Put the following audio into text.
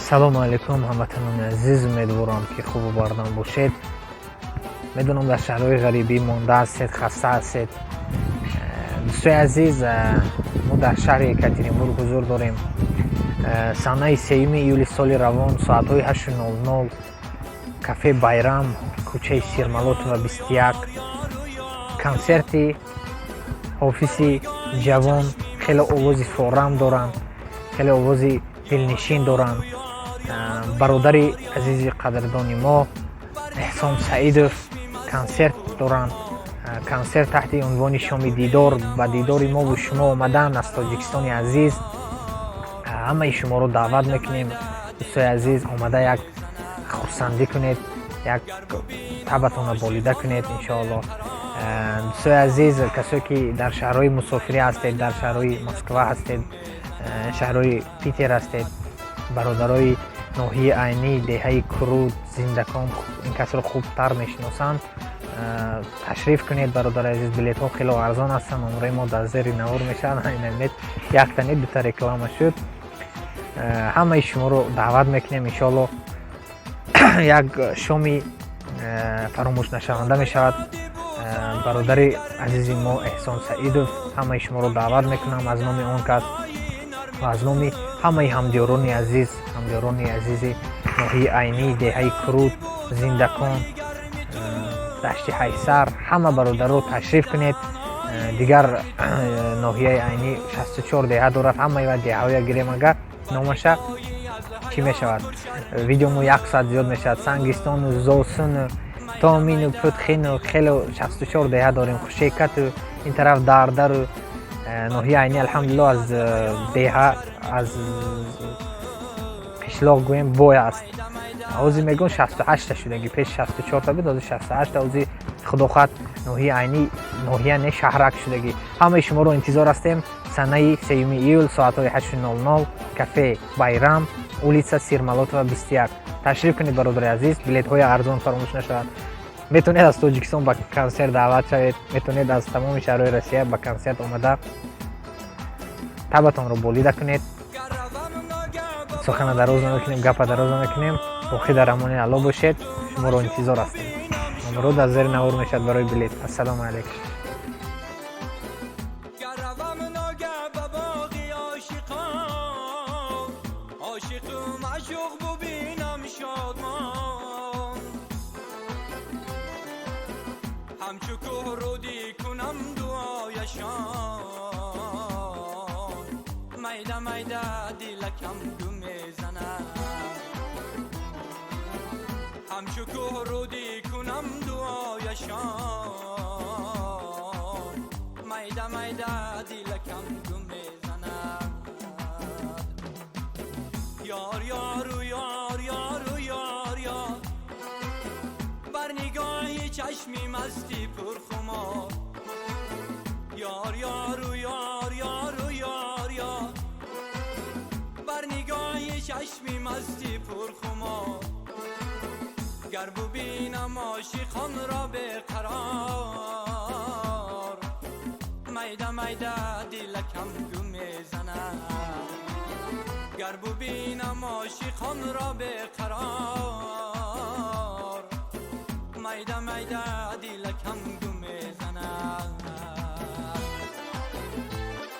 салому алайкум ҳамватанони азиз, умедворам ки хубу бардам бошед. медонам дар шаҳрҳои ғарибӣ монда ҳастед, хаста ҳастед. дӯстои азиз, мо дар шаҳри Екатеринбург ҳузур дорем. санаи 3 июли соли равон соатҳои 8:00 кафе Байрам, кӯчаи Сирмалотова 21 консерти ҳофизи ҷавон. хеле овози форам доранд, хеле овози дилнишин доранд. бародари азизи қадрдони мо эҳсон саидов консерт доранд. консерт таҳти унвони шоми дидор ба дидори мову шумо омадаанд аз тоҷикистони азиз. ҳамаи шуморо даъват мекунем. дӯстои азиз, омада як хурсандӣ кунед, як табатонро болида кунед иншоаллоҳ. дӯстои азиз, касое ки дар шаҳрҳои мусофирӣ ҳастед, дар шаҳрҳои Москва ҳастед, шаҳрҳои Питер ҳастед, бародарои ноҳияи айнӣ, деҳаи Куруд, Зиндакон ин касро хубтар мешиносанд. ташриф кунед бародари азиз, билетҳо хеле арзон ҳастанд. номраи мо дар зери навор мешавад. якта не дута реклама шуд. ҳамаи шуморо даъват мекунем иншоаллоҳ. як шоми фаромӯшнашаванда мешавад. бародари азизи мо эҳсон саидов ҳамаи шуморо даъват мекунам аз номи он кас ва аз номи ҳамаи ҳамдиёрони азиз, ҳамдиёрони азизи ноҳияи айнӣ, деҳаи Куруд, Зиндакон, дашти ҳайсар, ҳама бародаро ташриф кунед. дигар ноҳияи айнӣ 64 деҳа дорад. ҳамаи ва деҳаҳоя гирем агар номаша чӣ мешавад? видеомо 1 соат зиёд мешавад. Сангистону, Зосуну, Томину, Путхину, хело 64 деҳа дорем. Хушекату, ин тараф Дардару, ноҳияи айнӣ алҳамдулиллоҳ аз деҳа, аз қишлоқ гӯем бой аст. ҳозир мегӯям 68 шудаги, пеш 64 буд, ҳозир 68. ҳозир худохоҳад ноҳияи айнӣ, ноҳия не шаҳрак шудаги. ҳамаи шуморо интизор ҳастем. санаи 3 июл соатҳои 8:00 кафе Байрам, улица Сирмалотова 21. ташриф кунед бародари азиз, билетҳои арзон фаромӯш нашавад. метавонед аз тоҷикистон ба консерт даъват шавед, метавонед аз тамоми шаҳрҳои Россия ба консерт омада табатонро болида кунед. сухана дароз намекунем, гапа дароз намекунем. боқӣ дар амони алло бошед. шуморо интизор ҳастем. номеро дар зери навор мешавад барои билет. ассалому алайкум. همچو کوهرودی کنم دعایشان میده میده دیلکم گم میزنم همچو کوهرودی کنم دعایشان میده میده دیلکم گم میزنم یار یارو یار یارو یار یار بر نگاهی چشمی مستی پرخمار یار یارو یار یارو یار یار بر نگاهی چشمی مستی پرخمار گر ببینم عاشقان را بقرار میده میده دیلکم گم میزنم گر ببینم عاشقان را بقرار میده میده دیلکم گم میزنم